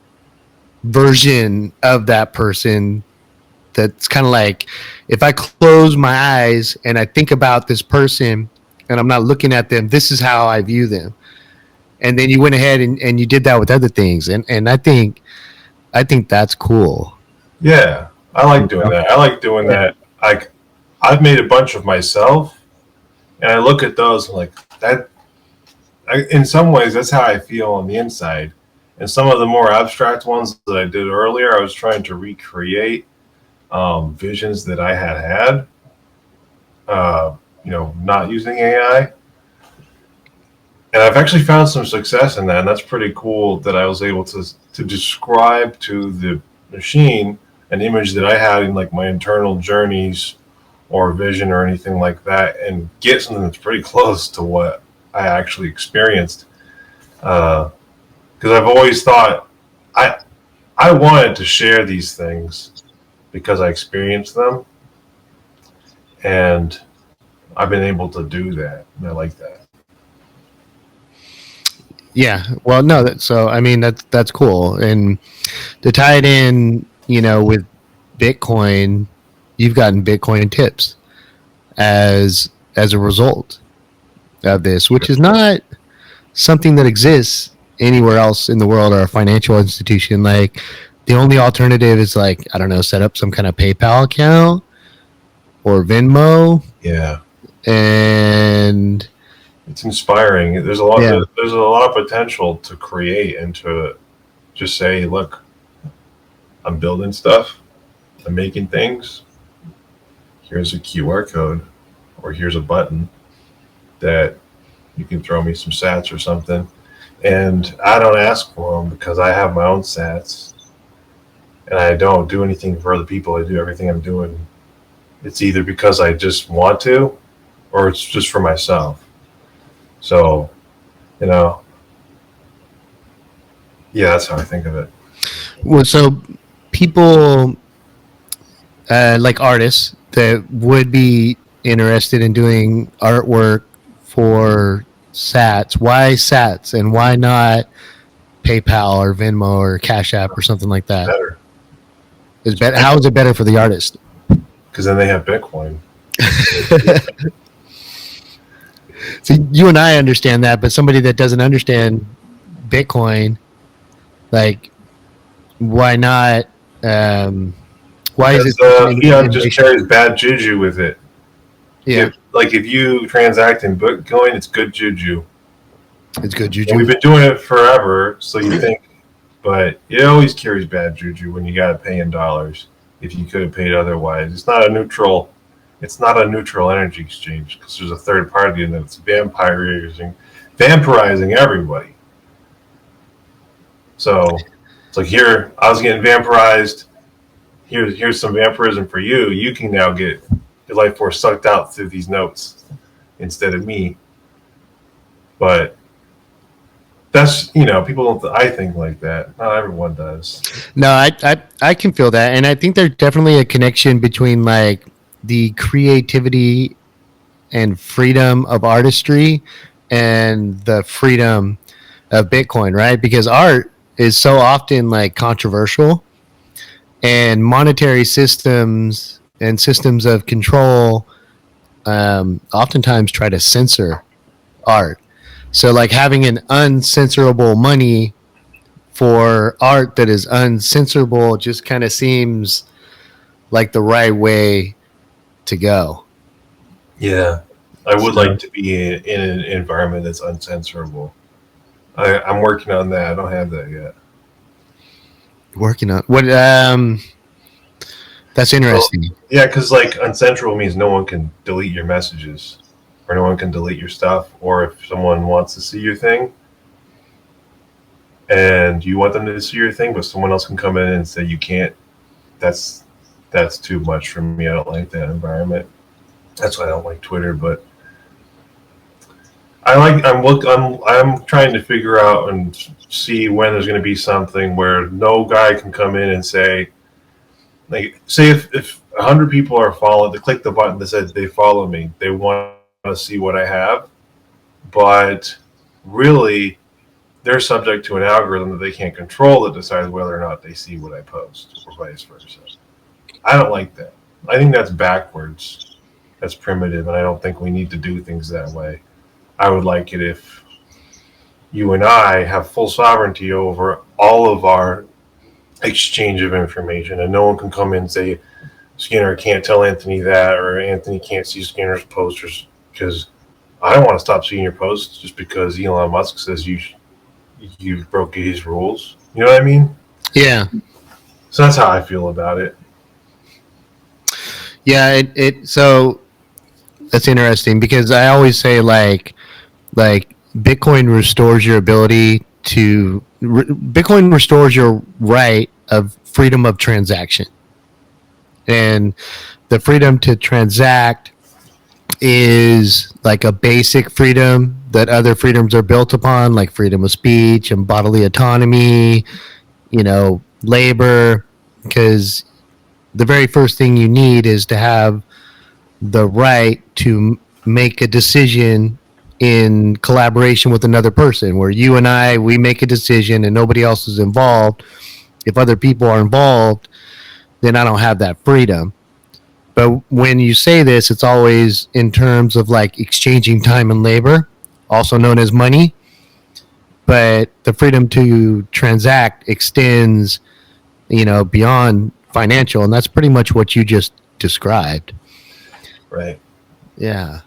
version of that person that's kind of like if I close my eyes and I think about this person and I'm not looking at them, this is how I view them. And then you went ahead and you did that with other things, and I think that's cool. Yeah, I like doing that. I like doing that. I've made a bunch of myself, and I look at those like that. In some ways, that's how I feel on the inside. And some of the more abstract ones that I did earlier, I was trying to recreate visions that I had, not using AI. And I've actually found some success in that, and that's pretty cool that I was able to describe to the machine an image that I had in like my internal journeys or vision or anything like that, and get something that's pretty close to what I actually experienced. Because I've always thought I wanted to share these things because I experienced them, and I've been able to do that, and I like that. Yeah. Well, no. So I mean, that's cool. And to tie it in, with Bitcoin, you've gotten Bitcoin tips as a result of this, which is not something that exists anywhere else in the world or a financial institution. Like the only alternative is like, I don't know, set up some kind of PayPal account or Venmo. Yeah. And it's inspiring. There's a lot. Yeah. There's a lot of potential to create and to just say, "Look, I'm building stuff. I'm making things. Here's a QR code, or here's a button that you can throw me some sats or something." And I don't ask for them because I have my own sats, and I don't do anything for other people. I do everything I'm doing. It's either because I just want to, or it's just for myself. So, yeah, that's how I think of it. Well, so people like artists that would be interested in doing artwork for sats. Why sats, and why not PayPal or Venmo or Cash App or something like that? Better. How is it better for the artist? Because then they have Bitcoin. See, you and I understand that, but somebody that doesn't understand Bitcoin, like, why not? Why is it? Fiat just carries bad juju with it. Yeah. If you transact in Bitcoin, it's good juju. It's good juju. And we've been doing it forever, so you think, but it always carries bad juju when you got to pay in dollars. If you could have paid otherwise, it's not a neutral energy exchange because there's a third party and it's vampirizing everybody. So it's like, here, I was getting vampirized. Here's some vampirism for you. You can now get your life force sucked out through these notes instead of me. But that's, people don't, I think like that. Not everyone does. No, I can feel that. And I think there's definitely a connection between like the creativity and freedom of artistry and the freedom of Bitcoin, right? Because art is so often like controversial, and monetary systems and systems of control oftentimes try to censor art. So like having an uncensorable money for art that is uncensorable just kind of seems like the right way to go. Yeah, I would like to be in an environment that's uncensorable. I'm working on that. I don't have that yet. Working on what? That's interesting. Well, yeah, because like uncensorable means no one can delete your messages, or no one can delete your stuff, or if someone wants to see your thing, and you want them to see your thing, but someone else can come in and say you can't. That's too much for me. I don't like that environment. That's why I don't like Twitter, but I'm trying to figure out and see when there's going to be something where no guy can come in and say, like, say if 100 people are followed, they click the button that says they follow me, they want to see what I have, but really they're subject to an algorithm that they can't control that decides whether or not they see what I post, or vice versa. I don't like that. I think that's backwards. That's primitive, and I don't think we need to do things that way. I would like it if you and I have full sovereignty over all of our exchange of information, and no one can come in and say, Skinner can't tell Anthony that, or Anthony can't see Skinner's posters, because I don't want to stop seeing your posts just because Elon Musk says you broke his rules. You know what I mean? Yeah. So that's how I feel about it. Yeah, so that's interesting because I always say like Bitcoin restores your ability to Bitcoin restores your right of freedom of transaction. And the freedom to transact is like a basic freedom that other freedoms are built upon, like freedom of speech and bodily autonomy, labor, because the very first thing you need is to have the right to make a decision in collaboration with another person, where you and we make a decision and nobody else is involved. If other people are involved, then I don't have that freedom. But when you say this, it's always in terms of like exchanging time and labor, also known as money. But the freedom to transact extends, beyond financial, and that's pretty much what you just described. Right. Yeah.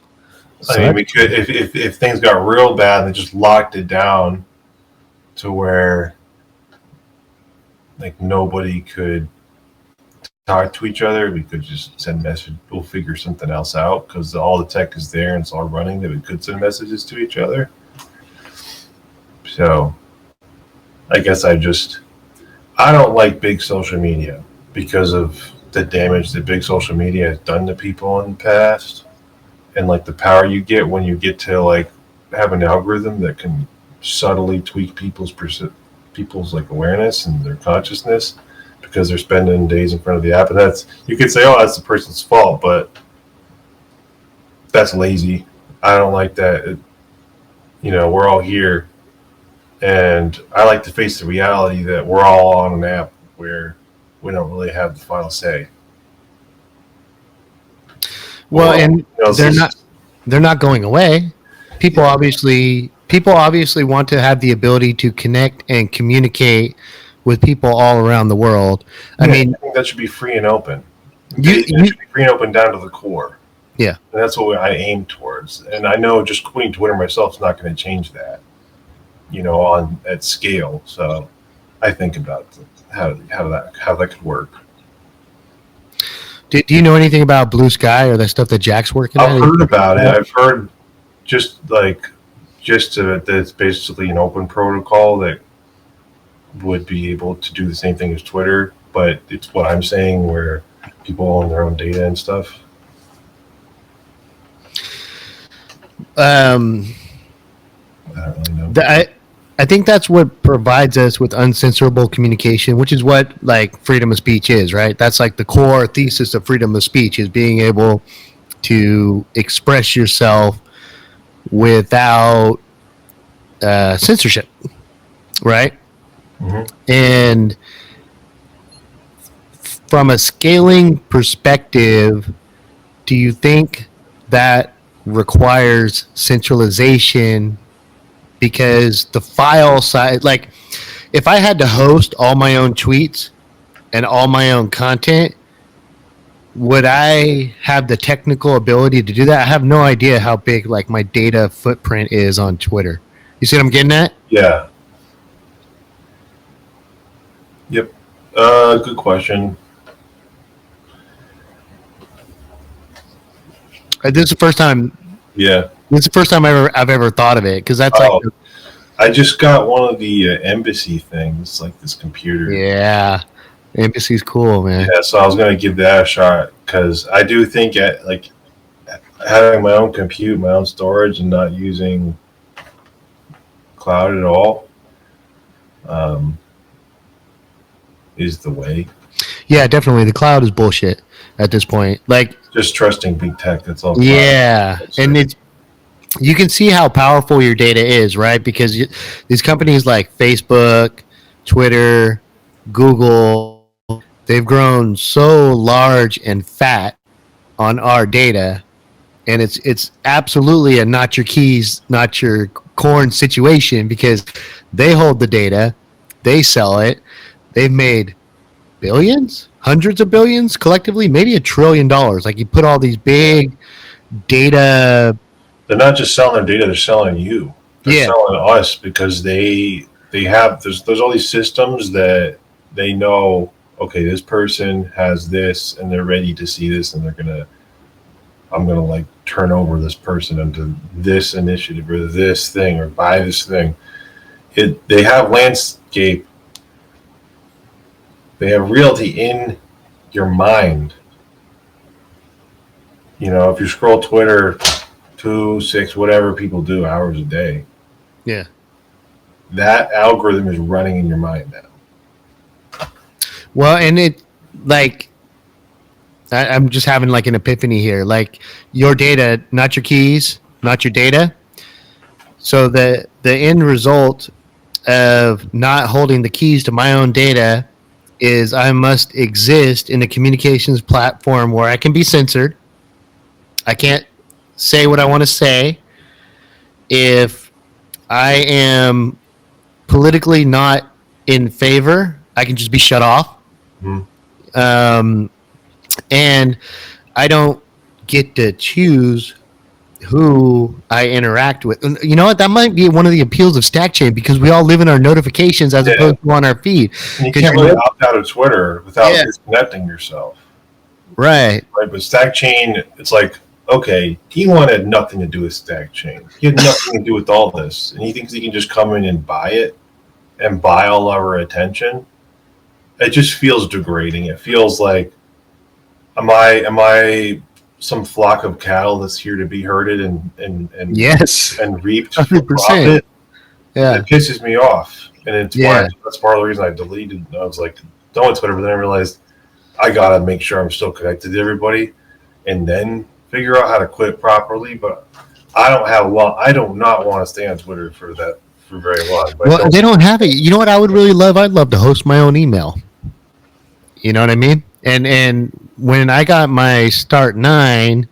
I mean, we could, if things got real bad, and they just locked it down to where like nobody could talk to each other, we could just send message. We'll figure something else out because all the tech is there and it's all running, that we could send messages to each other. So I guess I don't like big social media because of the damage that big social media has done to people in the past, and like the power you get when you get to like have an algorithm that can subtly tweak people's like awareness and their consciousness because they're spending days in front of the app. And that's, you could say, oh, that's the person's fault, but that's lazy. I don't like that. We're all here, and I like to face the reality that we're all on an app where we don't really have the final say. Well, and they're not going away. People obviously want to have the ability to connect and communicate with people all around the world. I mean, I think that should be free and open. It should be free and open down to the core. Yeah. And that's what I aim towards. And I know just quitting Twitter myself is not going to change that, at scale. So I think about how that could work. Do you know anything about Blue Sky or that stuff that Jack's working on? I've heard about it. I've heard that it's basically an open protocol that would be able to do the same thing as Twitter, but it's what I'm saying, where people own their own data and stuff. I don't really know. I think that's what provides us with uncensorable communication, which is what like freedom of speech is, right? That's like the core thesis of freedom of speech, is being able to express yourself without censorship, right? Mm-hmm. And from a scaling perspective, do you think that requires centralization? Because the file size, like if I had to host all my own tweets and all my own content, would I have the technical ability to do that? I have no idea how big like my data footprint is on Twitter. You see what I'm getting at? Yeah. Yep. Good question. This is the first time. Yeah. It's the first time I've ever thought of it, because that's I just got one of the embassy things, like this computer. Yeah, embassy's cool, man. Yeah, so I was gonna give that a shot because I do think like having my own compute, my own storage, and not using cloud at all is the way. Yeah, definitely. The cloud is bullshit at this point. Like just trusting big tech. That's all. Yeah, and you can see how powerful your data is, right? Because these companies like Facebook, Twitter, Google, they've grown so large and fat on our data, and it's absolutely a not your keys, not your corn situation, because they hold the data, they sell it, they've made billions, hundreds of billions collectively, maybe $1 trillion. Like you put all these big data. They're not just selling their data; they're selling you. They're selling us because they have there's all these systems that they know. Okay, this person has this, and they're ready to see this, and I'm gonna like turn over this person into this initiative or this thing or buy this thing. They have landscape. They have realty in your mind. You know, if you scroll Twitter 2, 6, whatever people do, hours a day. Yeah. That algorithm is running in your mind now. Well, and it like I'm just having like an epiphany here. Like your data, not your keys, not your data. So the end result of not holding the keys to my own data is I must exist in a communications platform where I can be censored. I can't say what I want to say. If I am politically not in favor, I can just be shut off. Mm-hmm. And I don't get to choose who I interact with. You know what? That might be one of the appeals of Stack Chain, because we all live in our notifications as opposed to on our feed. And you can't really opt out of Twitter without disconnecting yourself. Right. But Stack Chain, it's like, okay, Elon had nothing to do with Stack Chain. He had nothing to do with all this. And he thinks he can just come in and buy it and buy all our attention. It just feels degrading. It feels like, am I some flock of cattle that's here to be herded and yes, and reaped 100%. for profit? Yeah, it pisses me off, and it's why that's part of the reason I deleted. I was like, done with Twitter, but then I realized I gotta make sure I'm still connected to everybody, and then figure out how to quit properly. But I do not want to stay on Twitter for very long. But well, they don't have it. You know what I would really love? I'd love to host my own email. You know what I mean? And when I got my Start 9,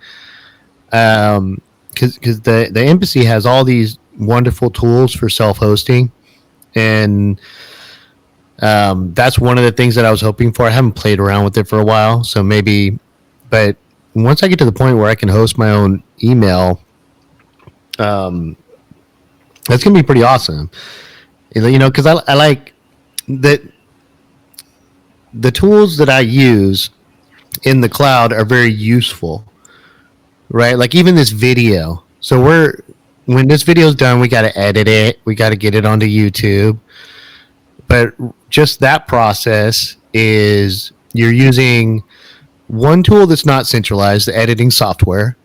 because the embassy has all these wonderful tools for self-hosting, and that's one of the things that I was hoping for. I haven't played around with it for a while, so maybe, but once I get to the point where I can host my own email, that's gonna be pretty awesome. You know, because I like that. The tools that I use in the cloud are very useful, right? Like even this video. So when this video is done, we got to edit it. We got to get it onto YouTube. But just that process is you're using one tool that's not centralized, the editing software,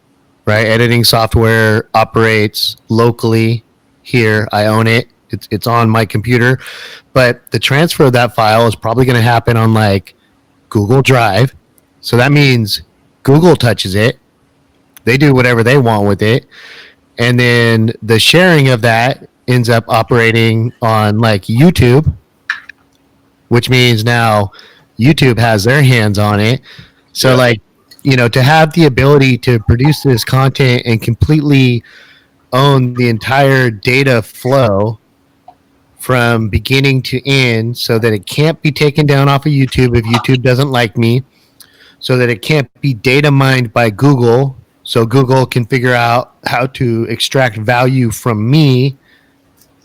right? Editing software operates locally here. I own it. It's on my computer, but the transfer of that file is probably going to happen on like Google Drive. So that means Google touches it. They do whatever they want with it. And then the sharing of that ends up operating on like YouTube, which means now YouTube has their hands on it. So like, you know, to have the ability to produce this content and completely own the entire data flow from beginning to end, so that it can't be taken down off of YouTube if YouTube doesn't like me, so that it can't be data mined by Google, so Google can figure out how to extract value from me,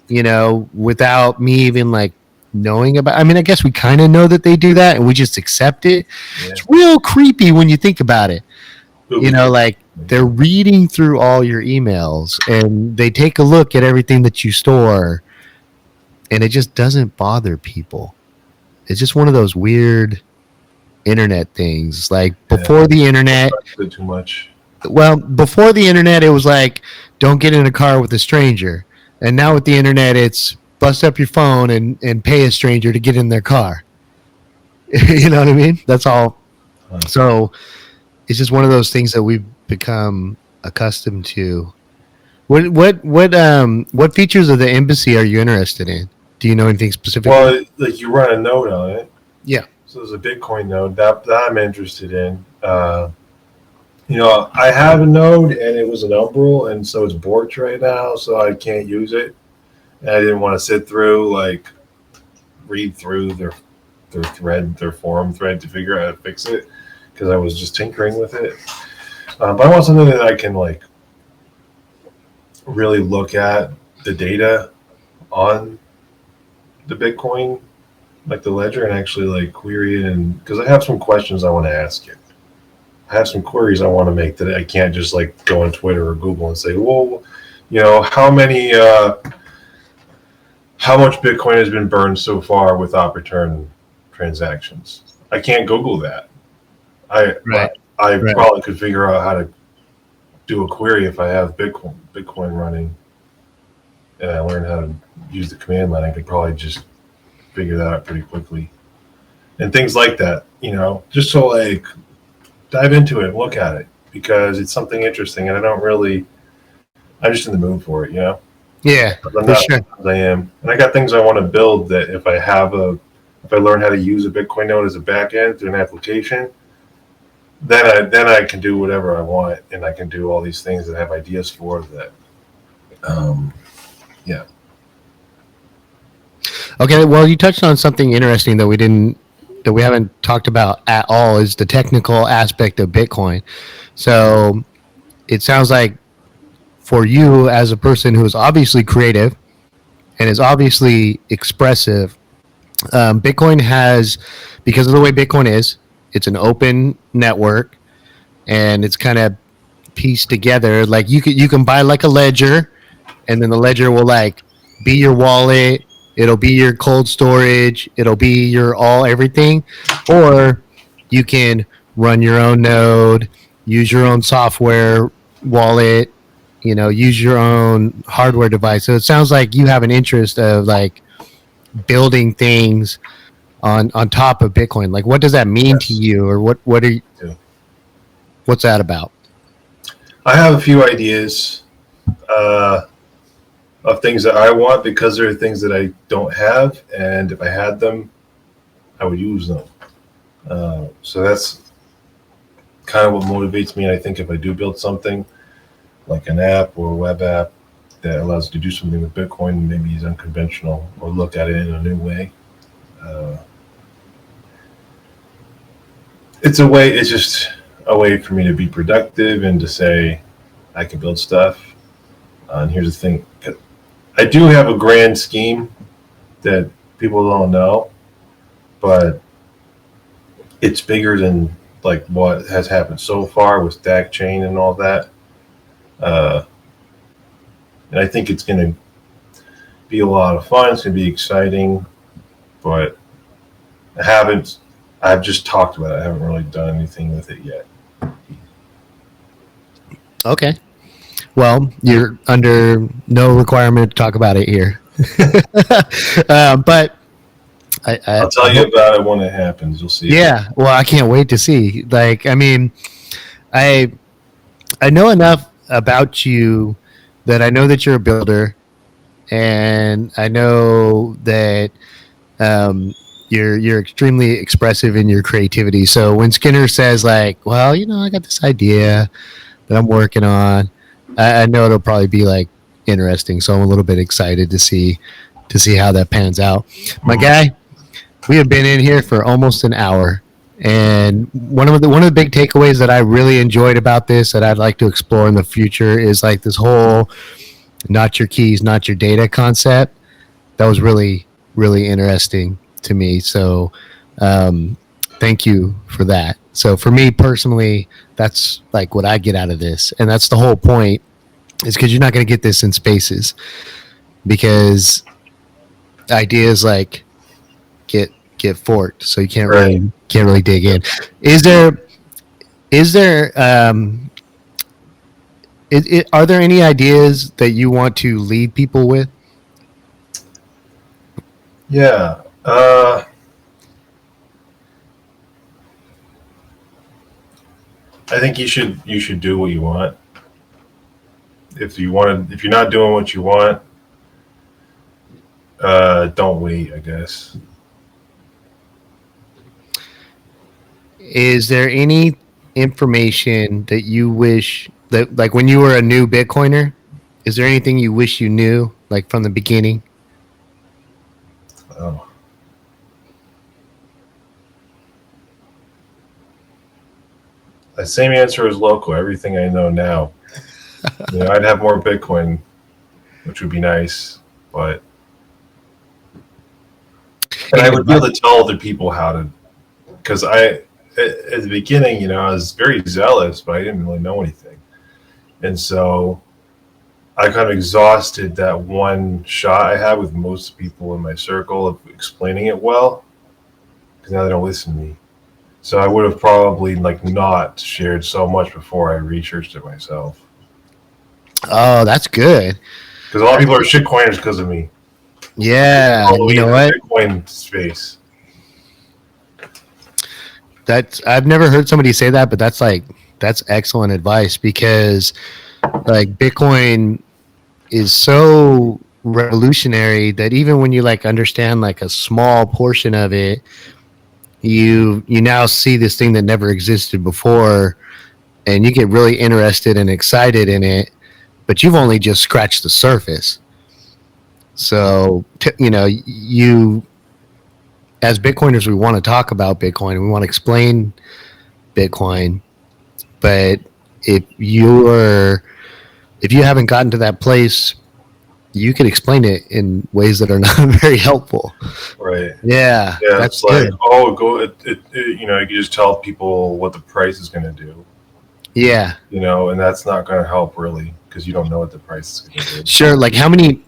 you know, without me even like knowing about. I mean, I guess we kind of know that they do that and we just accept it. Yeah. It's real creepy when you think about it. You know, like they're reading through all your emails and they take a look at everything that you store. And it just doesn't bother people. It's just one of those weird internet things. Like before the internet, too much. Well, before the internet, it was like, don't get in a car with a stranger. And now with the internet, it's bust up your phone and pay a stranger to get in their car. You know what I mean? That's all. So it's just one of those things that we've become accustomed to. What features of the embassy are you interested in? Do you know anything specific? Well, like you run a node on it. Yeah. So there's a Bitcoin node that I'm interested in. I have a node and it was an Umbrel, and so it's borked right now, so I can't use it. And I didn't want to sit through, read through their forum thread to figure out how to fix it, because I was just tinkering with it. But I want something that I can really look at the data on the Bitcoin, like the ledger, and actually query it, and because I have some questions I want to ask it. I have some queries I want to make that I can't just go on Twitter or Google and say, well, how much Bitcoin has been burned so far with op return transactions. I can't Google that. I probably could figure out how to do a query if I have Bitcoin running, and I learned how to use the command line. I could probably just figure that out pretty quickly, and things like that. Just so dive into it, look at it, because it's something interesting, and I'm just in the mood for it, Yeah, for sure. I am, and I got things I want to build that if I learn how to use a Bitcoin node as a backend through an application, then I can do whatever I want, and I can do all these things that I have ideas for that. Yeah. Okay, well, you touched on something interesting that we haven't talked about at all, is the technical aspect of Bitcoin. So it sounds like for you, as a person who is obviously creative and is obviously expressive, Bitcoin has, because of the way Bitcoin is, it's an open network, and it's kind of pieced together. Like you can buy a ledger, and then the ledger will be your wallet. It'll be your cold storage. It'll be your everything. Or you can run your own node, use your own software wallet, use your own hardware device. So it sounds like you have an interest of building things on top of Bitcoin. What does that mean to you, or what are you, what's that about? I have a few ideas of things that I want, because there are things that I don't have, and if I had them, I would use them. So that's kind of what motivates me. And I think if I do build something like an app or a web app that allows you to do something with Bitcoin, maybe is unconventional, or look at it in a new way, it's just a way for me to be productive and to say I can build stuff. And here's the thing, I do have a grand scheme that people don't know, but it's bigger than what has happened so far with Stack Chain and all that. And I think it's going to be a lot of fun. It's going to be exciting, but I've just talked about it. I haven't really done anything with it yet. Okay. Well, you're under no requirement to talk about it here. But I'll tell you about it when it happens. You'll see. Yeah. Well, I can't wait to see. I know enough about you that I know that you're a builder, and I know that you're extremely expressive in your creativity. So when Skinner says I got this idea that I'm working on, I know it'll probably be interesting. So I'm a little bit excited to see how that pans out. My guy, we have been in here for almost an hour, and one of the big takeaways that I really enjoyed about this, that I'd like to explore in the future, is this whole not your keys, not your data concept. That was really, really interesting to me. So thank you for that. So for me personally, that's what I get out of this, and that's the whole point, is because you're not going to get this in spaces, because ideas get forked, so you can't really dig in. Are there any ideas that you want to lead people with? Yeah. I think you should do what you want. If you're not doing what you want, don't wait, I guess. is there any information that you wish that, like, when you were a new Bitcoiner, is there anything you wish you knew, like, from the beginning? Oh. The same answer as local. Everything I know now. I'd have more Bitcoin, which would be nice, but and I would be able to tell other people how to, because at the beginning, I was very zealous, but I didn't really know anything, and so I kind of exhausted that one shot I had with most people in my circle of explaining it well, because now they don't listen to me. So I would have probably not shared so much before I researched it myself. Oh, that's good. Because a lot of people are shitcoiners because of me. Yeah, you know what? Bitcoin space. I've never heard somebody say that, but that's excellent advice, because like Bitcoin is so revolutionary that even when you understand a small portion of it, you now see this thing that never existed before, and you get really interested and excited in it, but you've only just scratched the surface. So you, as Bitcoiners, we want to talk about Bitcoin, we want to explain Bitcoin, but if you haven't gotten to that place, you can explain it in ways that are not very helpful. Right. Yeah. That's good. You can just tell people what the price is going to do. Yeah. And that's not going to help really, because you don't know what the price is going to do. Sure. Like how many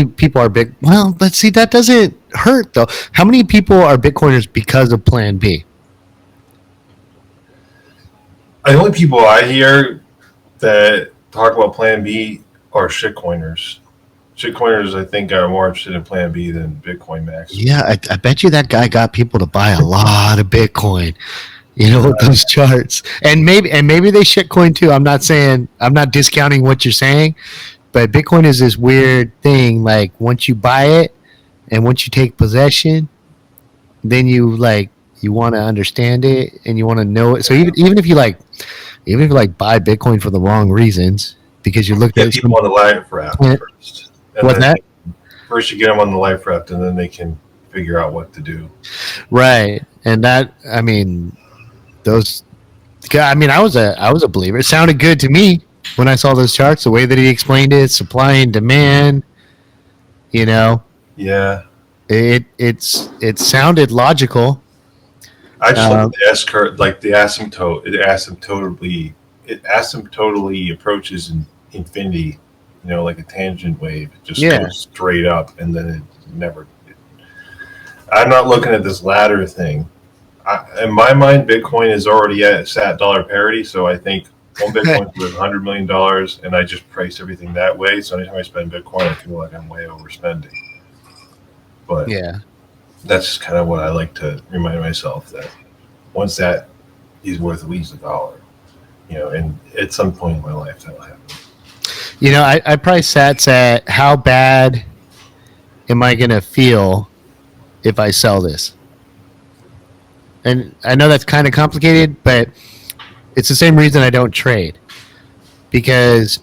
people are big? Well, let's see. That doesn't hurt though. How many people are Bitcoiners because of Plan B? The only people I hear that talk about Plan B are shitcoiners. Shitcoiners, I think, are more interested in Plan B than Bitcoin Max. Yeah, I bet you that guy got people to buy a lot of Bitcoin. With those charts, and maybe they shitcoin too. I'm not discounting what you're saying, but Bitcoin is this weird thing. Like once you buy it and once you take possession, then you want to understand it and you want to know it. So even if you buy Bitcoin for the wrong reasons, because you looked at people on the life raft first. What's that? First, you get them on the life raft, and then they can figure out what to do. Right, and that I was a believer. It sounded good to me when I saw those charts. The way that he explained it, supply and demand. Yeah. It sounded logical. I just look at the S curve, like the asymptote. It asymptotally approaches infinity. Like a tangent wave. It just goes straight up, and then it never. I'm not looking at this ladder thing. In my mind, Bitcoin is already at dollar parity, so I think one Bitcoin is worth $100 million, and I just price everything that way. So anytime I spend Bitcoin, I feel like I'm way overspending. But that's just kind of what I like to remind myself, that once that is worth at least $1, and at some point in my life that'll happen. I price sats at how bad am I going to feel if I sell this? And I know that's kind of complicated, but it's the same reason I don't trade. Because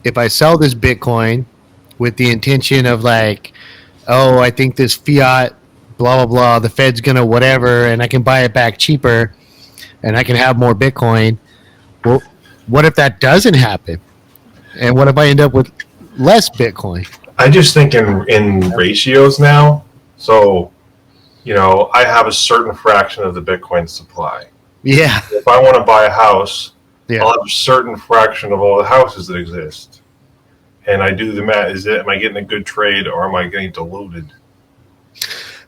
if I sell this Bitcoin with the intention of I think this fiat, blah, blah, blah, the Fed's going to whatever, and I can buy it back cheaper, and I can have more Bitcoin. Well, what if that doesn't happen? And what if I end up with less Bitcoin? I just think in ratios now. So, I have a certain fraction of the Bitcoin supply. Yeah. If I want to buy a house, I'll have a certain fraction of all the houses that exist. And I do the math. Am I getting a good trade, or am I getting diluted?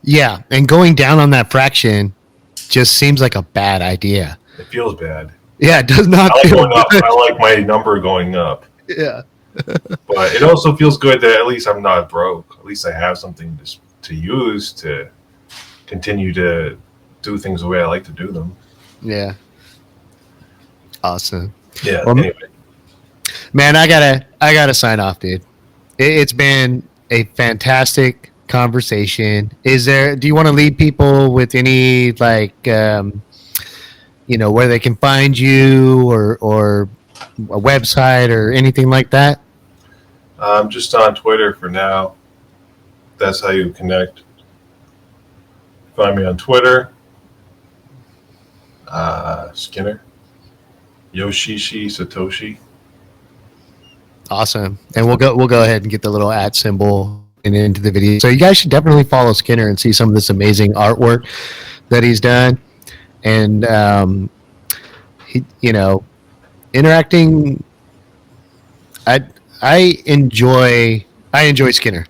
Yeah. And going down on that fraction just seems like a bad idea. It feels bad. Yeah, it does not feel going up. I like my number going up. Yeah. But it also feels good that at least I'm not broke. At least I have something to use to continue to do things the way I like to do them. Yeah. Awesome. Yeah. Well, anyway. Man, I gotta sign off, dude. It's been a fantastic conversation. Do you want to lead people with any where they can find you or a website or anything like that? I'm just on Twitter for now. That's how you connect. Find me on Twitter. Skinner. Yoshishi Satoshi. Awesome. And we'll go ahead and get the little @ symbol into the video. So you guys should definitely follow Skinner and see some of this amazing artwork that he's done. And he, interacting. I enjoy Skinner.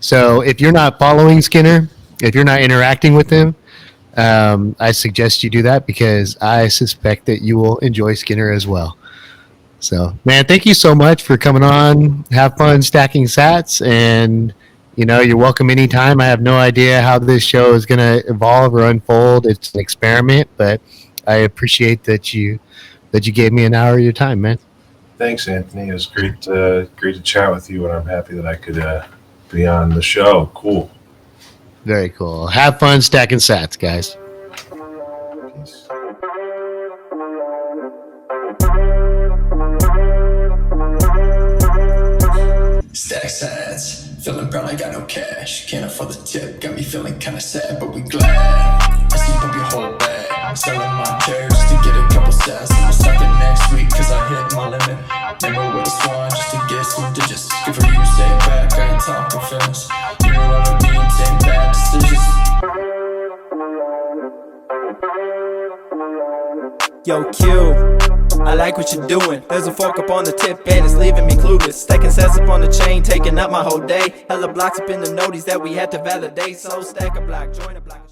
So if you're not following Skinner, if you're not interacting with him, I suggest you do that, because I suspect that you will enjoy Skinner as well. So, man, thank you so much for coming on. Have fun stacking sats, and you're welcome anytime. I have no idea how this show is going to evolve or unfold. It's an experiment, but I appreciate that you gave me an hour of your time, man. Thanks, Anthony. It was great to chat with you, and I'm happy that I could be on the show. Cool. Very cool. Have fun stacking sats, guys. Peace. Stack sides, feeling brown, I got no cash. Can't afford the tip, got me feeling kinda sad, but we glad. I see up your whole bag, selling my chairs to get a couple cents. I'm stuck it next week, cause I hit my limit. Never with a swan just to get some digits. Good for you, stay back, I ain't talking feelings. You remember me, same bad decisions. Yo, Q, I like what you're doing. There's a fork up on the tip and it's leaving me clueless. Stacking sets up on the chain, taking up my whole day. Hella blocks up in the noties that we had to validate. So stack a block, join a block.